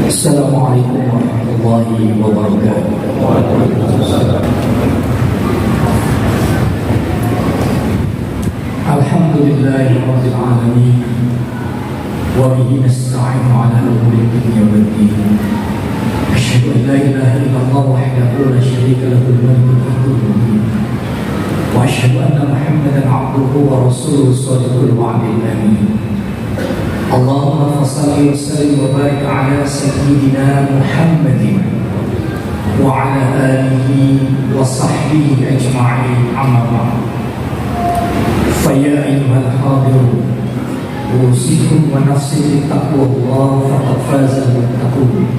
Assalamualaikum warahmatullahi wabarakatuh. Alhamdulillahi rabbil alamin wa bihi nasta'inu ala umuri dunya waddin. Asyhadu an la ilaha illallah wahdahu la syarika lahu al-mulku wa lahu wa asyhadu anna Muhammadan 'abduhu wa rasuluhu shadiqul wa'dil amin. Allahumma salli wa sallim wa barik ala sayyidina Muhammadin wa ala alihi wa sahbihi ajma'in, amma ba'd. Fa ya ayyuhal hadirun, usikum wa nafsi bi taqwallah faqad faza al-muttaqun.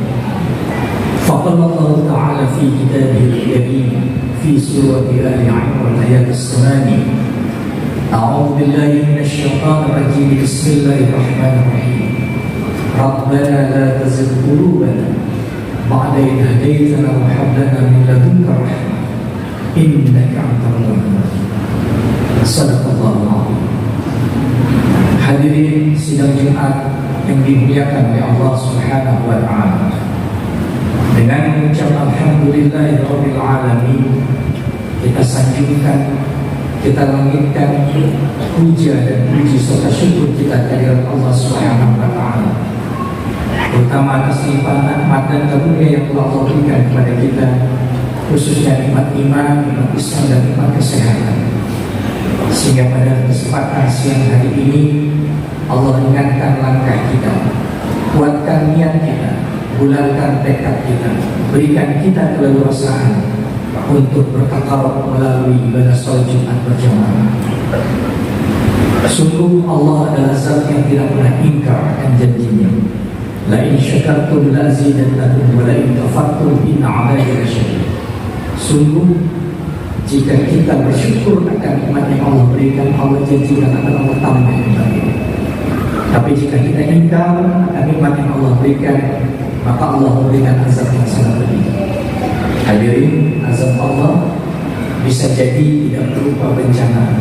Faqala Allah ta'ala fi kitabihi al-karim fi surati Ali Imran ayat as-samani. أعوذ بالله من الشيطان الرجيم. بسم الله الرحمن الرحيم. ربنا لا تزغ قلوبنا بعد إذ هديتنا وهب لنا من لدنك رحمة إنك أنت الوهاب. صدق الله العظيم. Hadirin sidang Jumat yang dimuliakan oleh Allah Subhanahu wa taala. Dengan mengucap alhamdulillahirabbil alamin, kita sanjungkan, kita langitkan puja dan puji serta syukur kita kehadirat Allah Subhanahu wa taala, terutama atas nikmat dan karunia yang telah Allah berikan kepada kita, khususnya nikmat iman, nikmat Islam dan nikmat kesehatan. Sehingga pada kesempatan siang hari ini Allah ingatkan langkah kita, kuatkan niat kita, bulatkan tekad kita, berikan kita keleluasaan untuk bertakarub melalui ibadah salat Jumat berjamaah. Sungguh Allah adalah zat yang tidak pernah ingkar akan janjinya. La in syakartum la azidannakum wa la in kafartum inna 'adzabi lasyadid. Sungguh jika kita bersyukur akan nikmat yang Allah berikan, Allah janjikan akan Allah tambah kembali. Tapi jika kita ingkar akan nikmat yang Allah berikan, maka Allah memberikan azab yang sangat pedih. Hadirin, azab Allah bisa jadi tidak berupa bencana,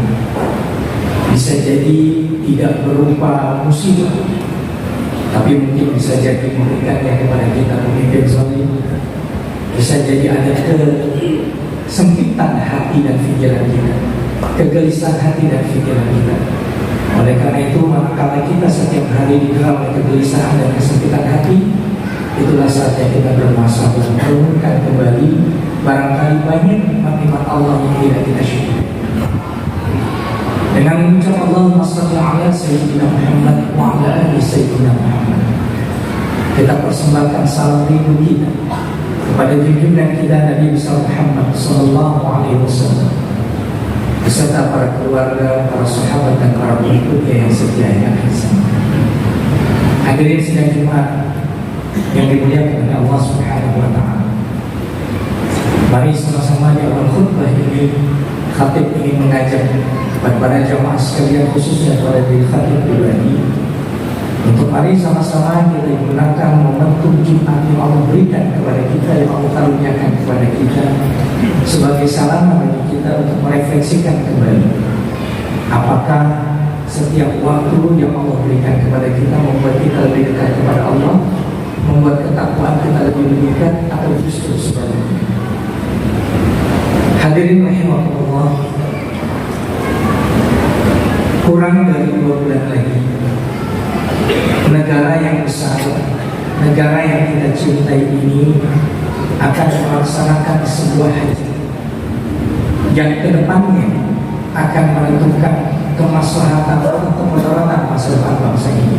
bisa jadi tidak berupa musibah, tapi mungkin bisa jadi memberikannya kepada kita pemimpin zalim. Bisa jadi ada kesempitan hati dan pikiran kita, kegelisahan hati dan pikiran kita. Oleh karena itu, manakala kita setiap hari digerak oleh kegelisahan dan kesempitan hati, itulah saatnya kita bermasalah dan merenungkan kembali barangkali banyak nikmat-nikmat Allah yang tidak kita syukuri. Dengan mengucap Allahumma shalli ala sayyidina Muhammad wa ala ali sayyidina Muhammad, kita persembahkan salam rindu kita kepada junjungan kita Nabi besar Muhammad sallallahu alaihi wasallam beserta para keluarga, para sahabat dan para pengikutnya yang setia yang ihsan. Hadirin sidang Jumat yang dimuliakan oleh Allah Subhanahu wa taala. Mari sama-sama di awal khutbah ini khatib ingin mengajak kepada para jamaah sekalian, khususnya kepada diri khatib pribadi, untuk mari sama-sama kita gunakan momentum Jumat yang Allah berikan kepada kita, yang Allah karuniakan kepada kita, sebagai sarana bagi kita untuk merefleksikan kembali apakah setiap waktu yang Allah berikan kepada kita membuat kita lebih dekat kepada Allah, membuat ketakwaan kita lebih meningkat, atau justru sebaliknya. Hadirin rahimakumullah, kurang dari 2 bulan lagi negara yang besar, negara yang kita cintai ini akan melaksanakan sebuah haji yang kedepannya akan menentukan kemaslahatan atau kemudaratan masa depan bangsa ini.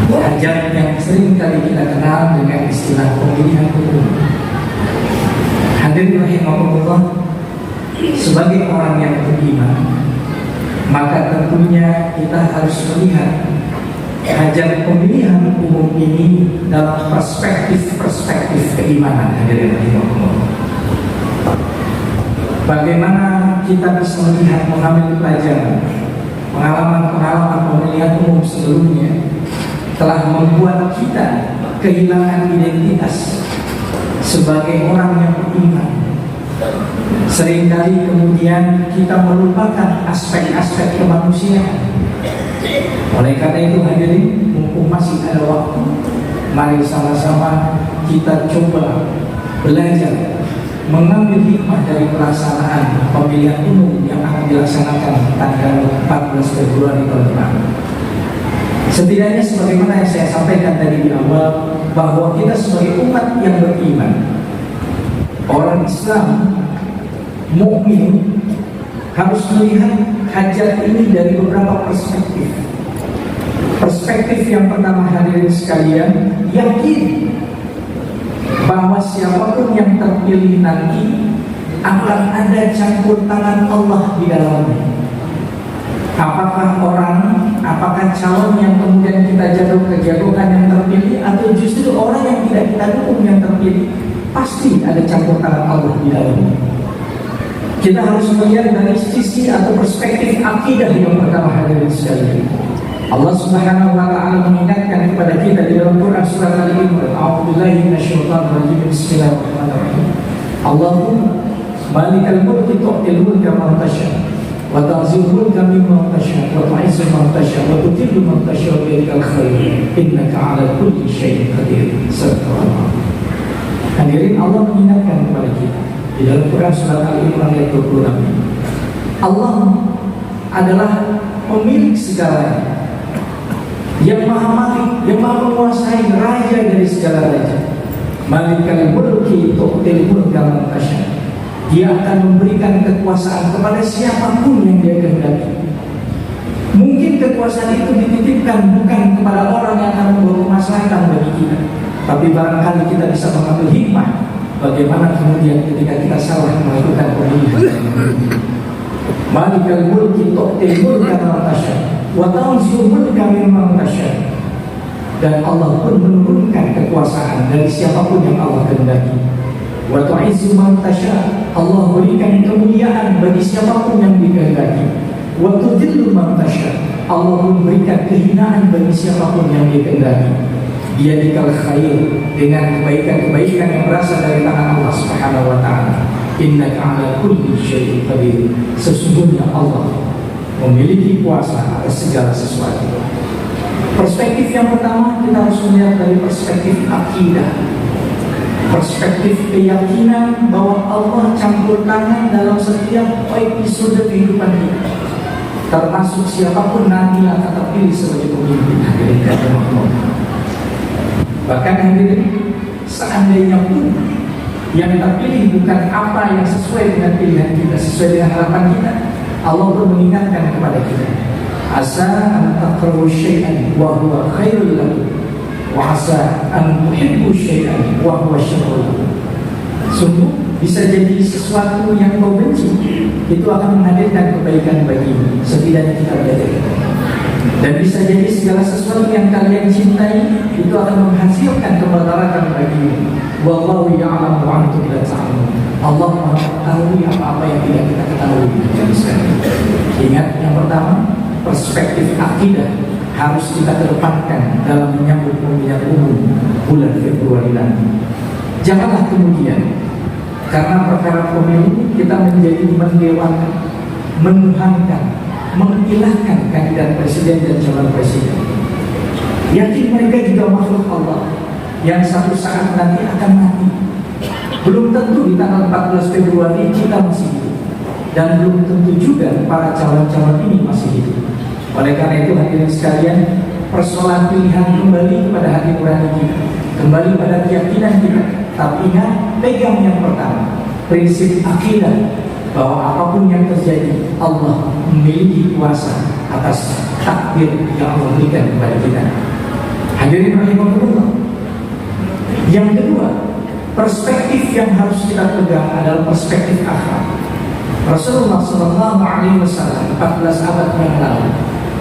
Hajat yang sering kali kita kenal dengan istilah pemilihan umum. Hadirin rahimahullah, sebagai orang yang beriman, maka tentunya kita harus melihat hajat pemilihan umum ini dalam perspektif keimanan. Hadirin rahimahullah, bagaimana kita bisa melihat, mengambil pelajaran pengalaman-pengalaman pemilihan umum sebelumnya telah membuat kita kehilangan identitas sebagai orang yang beriman. Seringkali kemudian kita melupakan aspek-aspek kemanusiaan. Oleh karena itu hadirin, mumpung masih ada waktu, Mari sama-sama kita coba belajar mengambil hikmah dari pelaksanaan pemilihan umum yang akan dilaksanakan tanggal 14 Februari tahun depan. Setidaknya sebagaimana yang saya sampaikan tadi di awal, bahwa kita sebagai umat yang beriman, orang Islam mukmin, harus melihat hajat ini dari beberapa perspektif. Perspektif yang pertama, hadirin sekalian, yakin bahwa siapapun yang terpilih nanti akan ada campur tangan Allah di dalamnya. Apakah calon yang kemudian kita jagokan yang terpilih, atau justru orang yang tidak kita dukung yang terpilih, pasti ada campur tangan Allah di dalamnya. Kita harus melihat dari sisi atau perspektif akidah yang pertama, hadirin sekalian. Allah Subhanahu wa taala mengingatkan kepada kita di dalam Quran surat Al-Imran, A'udzubillahi minasyaitonir rajim, bismillahirrahmanirrahim. Allahumma malikal mulki tu'til mulka man tasha wa tanzilul mulka mimman tasha wa tu'izzu man tasha wa tudhillu man tasha bi yadikal khair innaka 'ala kulli syai'in qadir. Subhanallah. Hadirin, Allah mengingatkan kepada kita di dalam Quran surat Al-Imran ayat 26. Allah adalah pemilik segalanya, yang maha malik, yang maha menguasai, raja dari segala raja. Malikal mulki tu'til mulka man tasha. Dia akan memberikan kekuasaan kepada siapapun yang dia kehendaki. Mungkin kekuasaan itu dititipkan bukan kepada orang yang akan membawa kemaslahatan bagi kita, tapi barangkali kita bisa mengambil hikmah bagaimana kemudian ketika kita salah melakukan pemilihan. Malikal mulki tu'til mulka man tasha wa tanzilul mulka mimman tasha. Dan Allah pun menurunkan kekuasaan dari siapapun yang Allah kehendaki. Wa tu'izzu man tasha. Allah berikan kemuliaan bagi siapapun yang dikehendaki. Wa tudhillu man tasha. Allah pun berikan kehinaan bagi siapapun yang dikehendaki. Biyadikal khair, dengan kebaikan-kebaikan yang berasal dari tangan Allah Subhanahu wa taala. Innaka 'ala kulli syai'in qadir. Sesungguhnya Allah memiliki kuasa atas segala sesuatu. Perspektif yang pertama, kita harus melihat dari perspektif akidah, perspektif keyakinan bahwa Allah campur tangan dalam setiap episode kehidupan kita, termasuk siapapun nanti yang akan terpilih sebagai pemimpin. Bahkan hadirin, seandainya pun yang terpilih bukan apa yang sesuai dengan pilihan kita, sesuai dengan harapan kita, Allah pun mengingatkan kepada kita, asa an takrahu syai'an wa huwa khairul lakum wa asa an tuhibbu syai'an wa huwa syarrul lakum. Sungguh bisa jadi sesuatu yang kau benci itu akan menghadirkan kebaikan bagimu, setidaknya kita belajar. Dan bisa jadi segala sesuatu yang kalian cintai itu akan menghasilkan kemudaratan bagimu. Wallahu ya'lamu wa antum la ta'lamun. Allah Maha mengetahui apa-apa yang tidak kita ketahui. Ingat, yang pertama, perspektif akidah harus kita kedepankan dalam menyambut pemilihan umum bulan Februari nanti. Janganlah kemudian karena perkara pemilu kita menjadi mendewakan, menuhankan, mengilahkan kandidat presiden dan calon presiden. Yakin mereka juga makhluk Allah yang satu saat nanti akan mati. Belum tentu di tanggal 14 Februari kita masih hidup, dan belum tentu juga para calon-calon ini masih hidup. Oleh karena itu, hadirin sekalian, persoalan pilihan kembali kepada hati nurani kita, kembali pada keyakinan kita. Tapi ingat, pegang yang pertama, prinsip akidah bahwa apapun yang terjadi, Allah memiliki kuasa atas takdir yang Allah berikan kepada kita. Hadirin rahimakumullah. Yang kedua, perspektif yang harus kita pegang adalah perspektif akhlak. Rasulullah SAW 14 abad yang lalu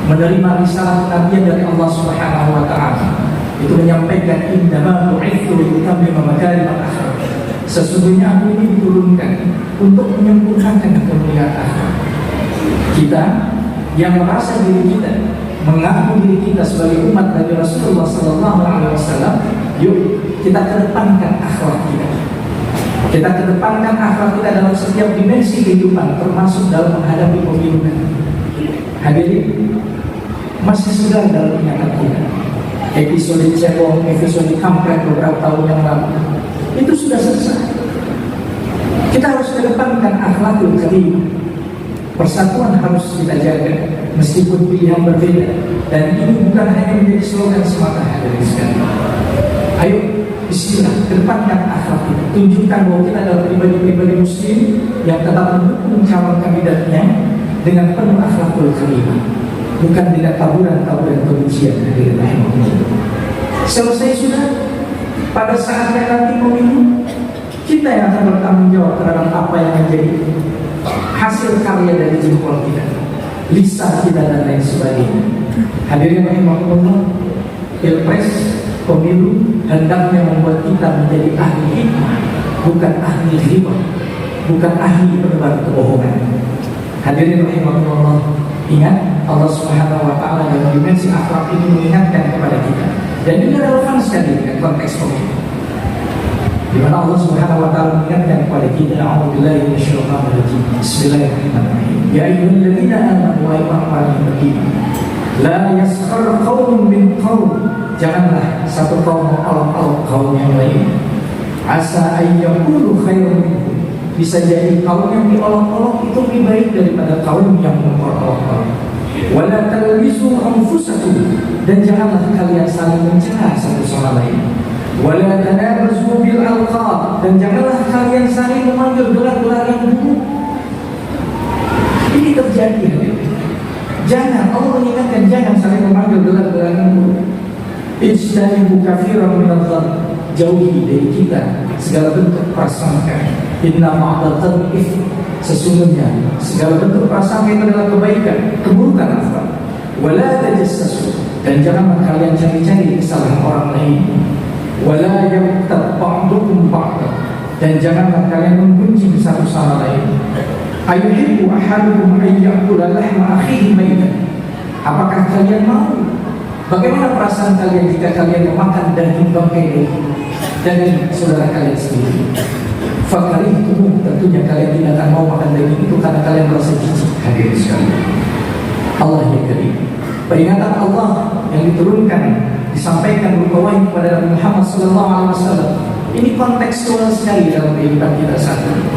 menerima risalah kenabian dari Allah Subhanahu wa taala. Itu menyampaikan innama bu'itsu litammima makarimal akhlak. Sesungguhnya aku ini diturunkan untuk menyempurnakan kemuliaan akhlak. Kita yang merasa diri kita, mengaku diri kita sebagai umat dari Rasulullah SAW, yuk kita kedepankan akhlak kita. Kita kedepankan akhlak kita dalam setiap dimensi kehidupan, termasuk dalam menghadapi pemilu. Hadirin, masih segar dalam ingatan kita episode cebong, episode kampret beberapa tahun yang lalu, itu sudah selesai. Kita harus kedepankan akhlakul karimah. Persatuan harus kita jaga meskipun pilihan berbeda, dan ini bukan hanya menjadi slogan semata hadirin sekalian. Ayo bismillah, kedepankan akhlak kita, tunjukkan bahwa kita adalah pribadi-pribadi muslim yang tetap mendukung calon kandidatnya dengan penuh akhlakul karimah, bukan dengan taburan-taburan kebencian. Hadirin rahimahullah. Selesai sudah, pada saatnya nanti pemilu, kita yang akan bertanggung jawab terhadap apa yang menjadi hasil karya dari jempol kita, lisan kita, dan lain sebagainya. Hadirin rahimahullah, pilpres, pemilu hendaknya membuat kita menjadi ahli hikmah, bukan ahli ghibah, bukan ahli penebar kebohongan. Hadirin rahimahullah, ingat Allah Subhanahu wa taala dalam dimensi akhlak ini mengingatkan kepada kita, dan ini relevan sekali dengan konteks pemilu, di mana Allah Subhanahu wa taala mengingatkan kepada kita, a'udzubillahi minasyaitonir rajim. Bismillahirrahmanirrahim. Ya ayyuhalladzina amanu wa amanu beriman, la yaskhar qaumun min qaum. Janganlah satu kaum mengolok-olok kaum yang lain. Asa ayyakulu khairan minhum. Bisa jadi kaum yang diolok-olok itu lebih baik daripada kaum yang mengolok-olok. Wala talbisu anfusakum. Dan janganlah kalian saling mencela satu sama lain. Wala tanabazu bil alqab. Dan janganlah kalian saling memanggil gelar-gelar yang buruk. Ini terjadi. Jangan, Allah mengingatkan, jangan saling memanggil gelar-gelar yang buruk. Ijtanibu katsiran minadh-dhann. Jauhi dari kita segala bentuk prasangka. Inna ma'adatan itsm. Sesungguhnya segala bentuk prasangka itu adalah kebaikan, keburukan akhlak. Wala tajassasu. Dan janganlah kalian cari-cari kesalahan orang lain. Wala yaqtab ba'dukum ba'dan. Dan janganlah kalian menggunjing satu sama lain. Ayuhibbu ahadukum an ya'kula lahma akhihi maitan. Apakah kalian mau? Bagaimana perasaan kalian jika kalian memakan daging bangkai dari saudara kalian sendiri? Fakarihtum, tentunya kalian tidak akan mau makan daging itu karena kalian merasa jijik. Hadirin sekalian, Allah yang karim, peringatan Allah yang diturunkan, disampaikan berupa wahyu kepada Nabi Muhammad SAW. Ini kontekstual sekali dalam kehidupan kita saat ini,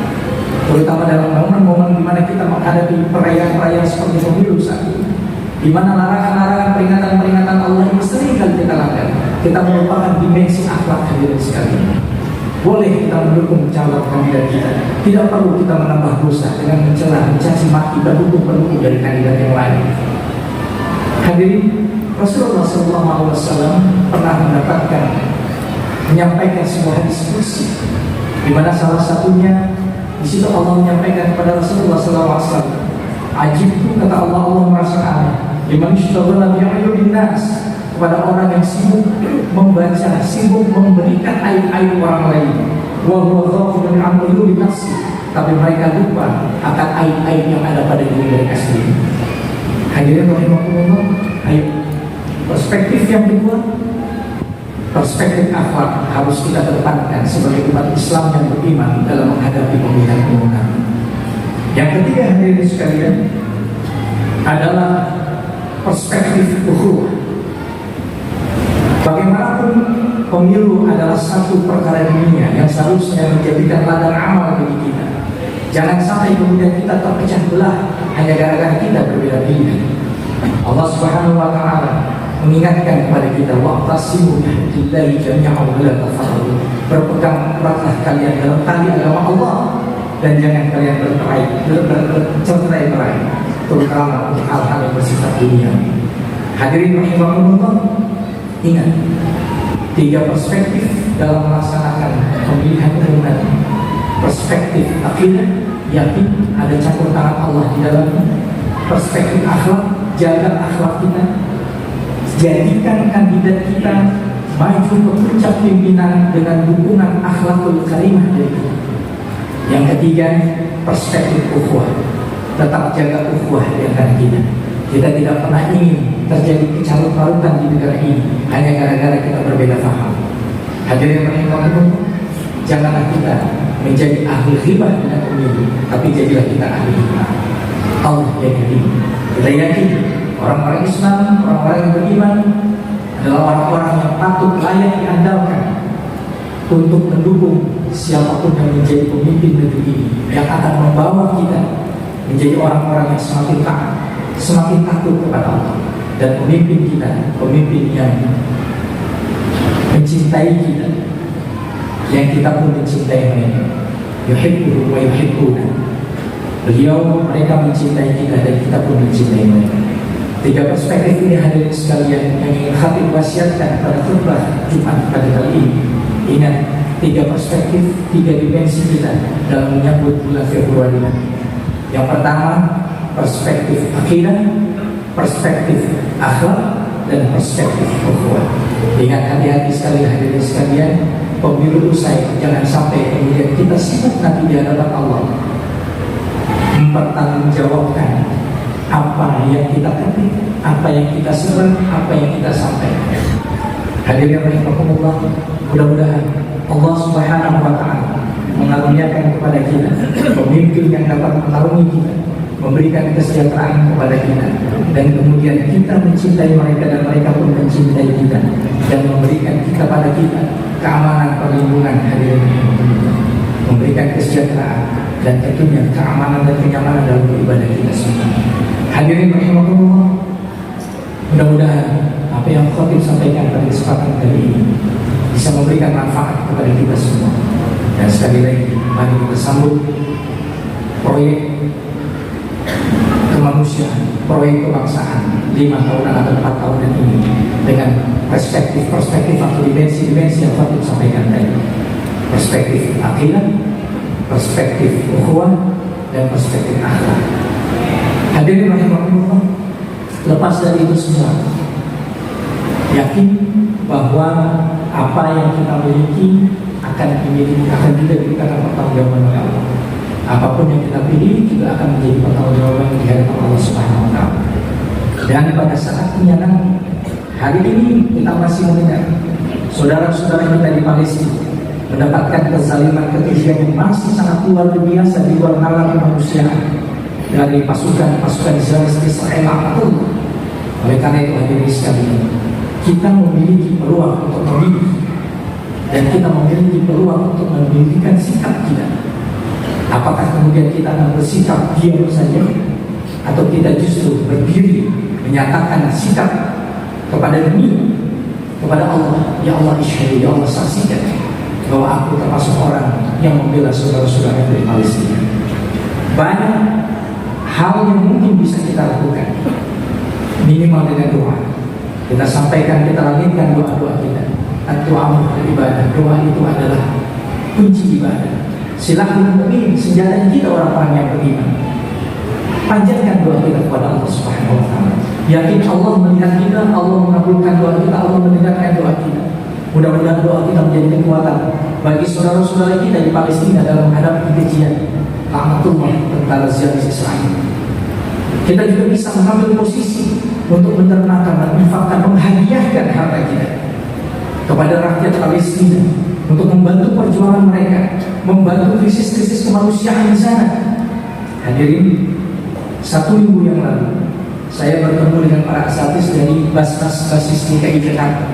terutama dalam momen-momen di mana kita menghadapi perayaan-perayaan seperti pemilu saat ini, di mana larangan-larangan, peringatan-peringatan Allah ini sering kali kita langgar. Kita melupakan dimensi akhlak. Hadirin sekalian, boleh kita mendukung calon kandidat kita, tidak perlu kita menambah dosa dengan mencela, mencaci maki pendukung dari kandidat yang lain. Hadirin, Rasulullah SAW pernah menyampaikan sebuah diskusi, di mana salah satunya di situ Allah menyampaikan kepada Rasulullah SAW, ajib itu kata Allah, Allah merasa aneh. Liman ishtaghala bi'ayubin nas, kepada orang yang sibuk membaca, sibuk memberikan aib-aib orang lain. Wa huwa ghafilun an uyubi nafsi, tapi mereka lupa akan aib-aib yang ada pada diri mereka sendiri. Hadirin rahimahullah, ayo perspektif yang kedua, perspektif akhlak harus kita kedepankan sebagai umat Islam yang beriman dalam menghadapi pemilihan umum. Yang ketiga, hadirin sekalian, adalah perspektif ukhuwah. Bagaimanapun pemilu adalah satu perkara dunia yang seharusnya menjadikan ladang amal bagi kita. Jangan sampai kemudian kita terpecah belah hanya gara-gara kita berbeda pilihan. Allah Subhanahu wa taala mengingatkan kepada kita, wa'tasimu bihablillahi jami'an wa la tafarraqu. Berpegang eratlah kalian dalam tali agama Allah dan jangan kalian bercerai-berai, terutama untuk hal-hal yang bersifat dunia. Hadirin rahimahumullah, ingat 3 perspektif dalam melaksanakan pemilihan umum nanti. Perspektif akidah, yakin ada campur tangan Allah di dalamnya. Perspektif akhlak, jaga akhlak kita, jadikan kandidat kita maju ke puncak pimpinan dengan dukungan akhlakul karimah dari kita. Yang ketiga, perspektif ukhuwah, tetap jaga ukhuwah di antara kita. Kita tidak pernah ingin terjadi kecarut-carutan di negara ini hanya gara-gara kita berbeda paham. Hadirin rahimahullah, janganlah kita menjadi ahli ghibah dengan pemilu, tapi jadilah kita ahli hikmah. Allah yang yakin, kita yakin orang-orang Islam, orang-orang yang beriman adalah orang-orang yang patut layak diandalkan untuk mendukung siapapun yang menjadi pemimpin negeri ini, yang akan membawa kita menjadi orang-orang yang semakin taat, semakin takut kepada Allah, dan pemimpin kita, pemimpin yang mencintai kita, yang kita pun mencintai mereka. Yuhibbuhum wa yuhibbuna. Mereka mencintai kita dan kita pun mencintai mereka. 3 perspektif ini hadirin sekalian yang ingin khatib wasiatkan pada khutbah Jumat pada kali ini. Ingat, 3 perspektif, 3 dimensi kita dalam menyambut bulan Februari nanti. Yang pertama, perspektif akidah, perspektif akhlak, dan perspektif ukhuwah. Ingat, hati-hati sekali hadirin sekalian, pemilu usai jangan sampai kemudian kita sibuk nanti di hadapan Allah mempertanggungjawabkan apa yang kita ketik, apa yang kita sebar, apa yang kita sampaikan. Hadirin rahimakumullah, mudah-mudahan Allah Subhanahu wa taala mengaruniakan kepada kita pemimpin yang dapat menaungi kita, memberikan kesejahteraan kepada kita, dan kemudian kita mencintai mereka dan mereka pun mencintai kita, dan memberikan kita pada kita keamanan, perlindungan. Hadirin rahimakumullah, memberikan kesejahteraan dan tentunya keamanan dan kenyamanan dalam beribadah kita semua. Hadirin rahimakumullah, mudah-mudahan apa yang khatib sampaikan pada kesempatan kali ini bisa memberikan manfaat kepada kita semua. Dan sekali lagi, mari kita sambut proyek kemanusiaan, proyek kebangsaan 5 tahunan atau 4 tahunan ini dengan perspektif atau dimensi yang khatib sampaikan tadi. Perspektif akidah, perspektif ukhuwah, dan perspektif akhlak. Hadirin rahimakumullah, lepas dari itu semua, yakin bahwa apa yang kita miliki akan juga diberikan pertanggungjawaban oleh Allah. Apapun yang kita pilih juga akan menjadi pertanggungjawaban di hadapan Allah Subhanahu wa taala. Dan pada saatnya nanti, hari ini kita masih mendengar saudara-saudara kita di Palestina mendapatkan kezaliman kekejian yang masih sangat luar biasa di luar nalar kemanusiaan dari pasukan Zionis Israel. Oleh karena itu hadirin sekalian, kita memiliki peluang untuk memilih, dan kita memiliki peluang untuk menunjukkan sikap kita. Apakah kemudian kita akan bersikap diam saja, atau kita justru berdiri menyatakan sikap kepada dunia, kepada Allah. Ya Allah isyhadu, ya Allah saksikan bahwa aku termasuk orang yang membela saudara-saudara dari Palestina. Banyak hal yang mungkin bisa kita lakukan, minimal dengan doa. Kita sampaikan, kita langitkan doa-doa kita. Doa ibadah, doa itu adalah kunci ibadah. Silahkan mungkin senjata kita orang-orang yang beriman. Panjatkan doa kita kepada Allah Subhanahu wa taala. Yakin Allah melihat kita, Allah mengabulkan doa kita, Allah mendengarkan doa kita. Mudah-mudahan doa kita menjadi kekuatan bagi saudara-saudara kita di Palestina dalam menghadapi kekejian laknatullah tentara Zionis Israel. Kita juga bisa mengambil posisi untuk menternakan, menginfakkan, menghadiahkan harta kita kepada rakyat Palestina untuk membantu perjuangan mereka, membantu krisis-krisis kemanusiaan di sana. Hadirin, 1 minggu yang lalu saya bertemu dengan para asatidz dari Basnas Basis DKI Jakarta.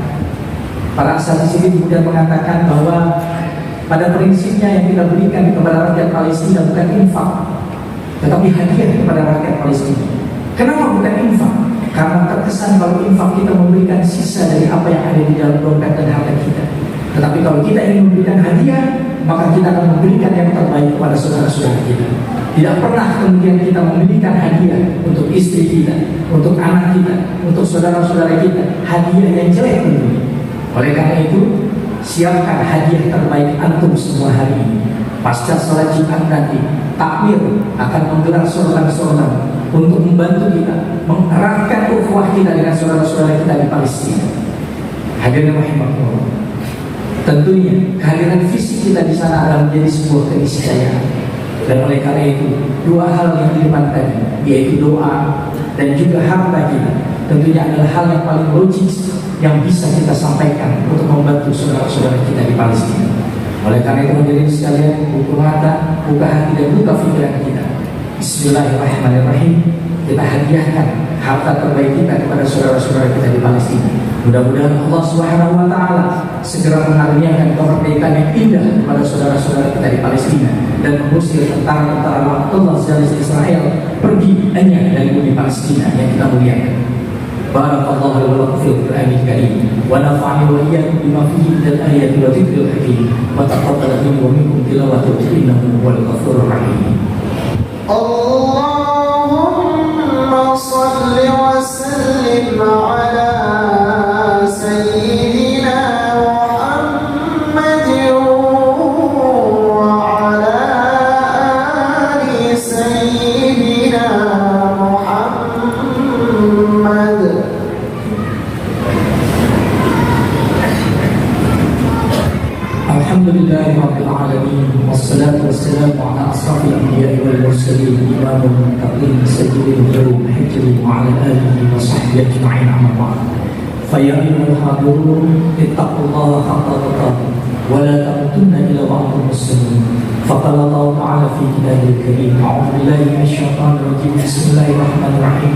Para asatidz ini kemudian mengatakan bahwa pada prinsipnya yang kita berikan kepada rakyat Palestina bukan infak, tetapi hadiah kepada rakyat Palestina. Kenapa bukan infak? Karena terkesan kalau infak kita memberikan sisa dari apa yang ada di dalam dompet dan harta kita. Tetapi kalau kita ingin memberikan hadiah, maka kita akan memberikan yang terbaik kepada saudara-saudara kita. Tidak pernah kemudian kita memberikan hadiah untuk istri kita, untuk anak kita, untuk saudara-saudara kita, hadiah yang jelek tentunya. Oleh karena itu, siapkan hadiah terbaik antum semua hari ini. Pasca salat Jumat nanti, takmir akan menggelar sorban-sorban untuk membantu kita mengeratkan ukhuwah kita dengan saudara-saudara kita di Palestina. Hadirin rahimakumullah, tentunya kehadiran fisik kita di sana adalah menjadi sebuah keniscayaan. Dan oleh karena itu, 2 hal yang di depan tadi, yaitu doa dan juga harta kita, tentunya adalah hal yang paling logis yang bisa kita sampaikan untuk membantu saudara-saudara kita di Palestina. Oleh karena itu hadirin sekalian, buka mata, buka hati dan buka pikiran kita. Bismillahirrahmanirrahim. Kita hadiahkan harta terbaik kita kepada saudara-saudara kita di Palestina. Mudah-mudahan Allah Subhanahu wa taala segera mengaruniakan kemerdekaan yang indah kepada saudara-saudara kita di Palestina dan mengusir tentara-tentara Allah dari Israel pergi hanya dari bumi Palestina yang kita muliakan. Barakallahu li wa lakum fil Qur'anil Karim wa nafa'ani wa iyyakum bima fihi minal ayati wa dzikril hakim wa taqabbal minni wa minkum tilawatahu innahu huwal ghafurur rahim. Allahumma shalli wa sallim ala sayyidina Muhammadin wa ala ali sayyidina Muhammad. Alhamdulillahi Rabbil Alamin. Wassalatu wassalamu ala asrafil anbiya'i wal mursalin imamul muttaqin sayyidil qawm hijri wa ala alihi wa sahbihi ajma'in amma ba'd. Fa ya ayyuhal hadirun ittaqullaha haqqa tuqatih wa la tamutunna illa wa antum muslimun. Faqala Allah ta'ala fi kitabil karim a'udzu billahi minasy syaithanir rajim. Bismillahirrahmanirrahim.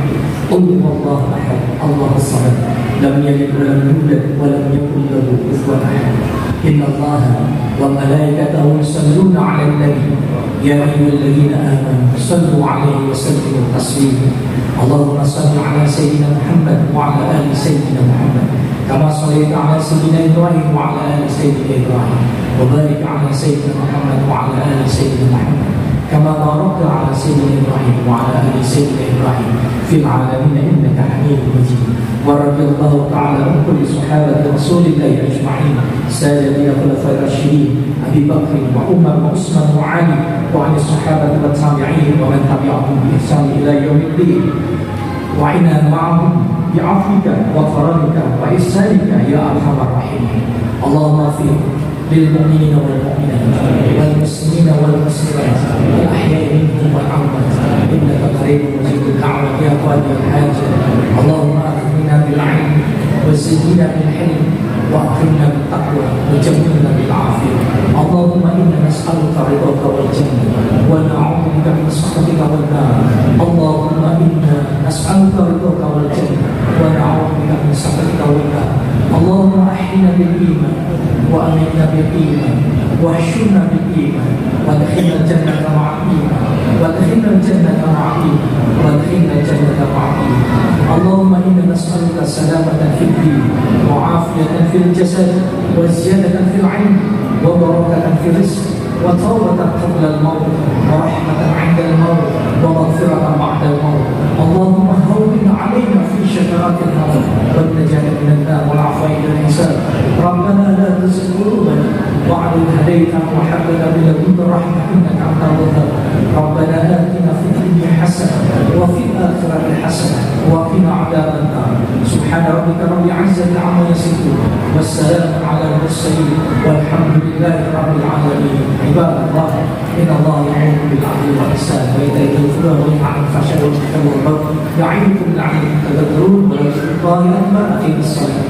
Qul huwallahu ahad, Allahus samad, lam yalid wa lam yulad wa lam yakul lahu kufuwan ahad. Inna Allaha wa malaikatahu yusalluna 'alan nabi ya ayyuhalladzina amanu sallu 'alaihi wa sallimu taslima. Allahumma shalli 'ala sayyidina Muhammad wa 'ala ali sayyidina Muhammad kama shallaita 'ala sayyidina Ibrahim wa 'ala ali sayyidina Ibrahim wa barik 'ala sayyidina Muhammad wa 'ala ali sayyidina Muhammad kama barakta 'ala sayyidina Ibrahim wa 'ala ali sayyidina Ibrahim fil 'alamin innaka Hamidum Majid. Wa radhiyallahu ta'ala an kulli sahabati Rasulillahi ajma'in sayyidina khulafa'ir rasyidin Abi Bakr wa Umar wa Utsman wa Ali wa 'ala sahabati wa tabi'in wa man tabi'ahum bi ihsan ila yaumiddin wa inna ma'ahum bi'afwika wa karamika wa ihsanika ya arhamar rahimin. Allahumma fi للمؤمنين والمؤمنات والمسلمين والمسلمات الأحياء منهم والأموات إنك قريب مجيب الدعوة يا قاضي الحاجة. اللهم أكرمنا بالعلم وزدنا بالحلم وأكرمنا بالتقوى وجملنا بالعافية. اللهم إنا نسألك رضاك والجنة ونعوذ بك من سخطك والنار. اللهم إنا نسألك رضاك والجنة ونعوذ بك من سخطك والنار. اللهم أحينا بالإيمان وأمتنا بالإيمان واحشرنا بالإيمان وادخلنا الجنة مع الإيمان وادخلنا الجنة مع الإيمان وادخلنا الجنة مع الإيمان. اللهم إنا نسألك سلامة في الدين وعافية في الجسد وزيادة في العلم وبركة في الرزق وتوبة قبل الموت ورحمة عند الموت ومغفرة بعد الموت. اللهم هون علينا في شكرات الموت والنجاة من النار والعفو عند الحساب. ربنا لا تزغ قلوبنا بعد إذ هديتنا وهب لنا من لدنك رحمة إنك أنت الوهاب. ربنا آتنا في الدنيا حسنة وفي الآخرة حسنة وقنا عذاب النار. سبحان ربك رب العزة عما يصفون والسلام على المرسلين والحمد لله رب العالمين. عباد الله إن الله يأمر بالعدل والإحسان وإيتاء ذي القربى وينهى عن الفحشاء والمنكر والبغي يعظكم لعلكم تذكرون. ولذكر الله أكبر. أقيموا الصلاة.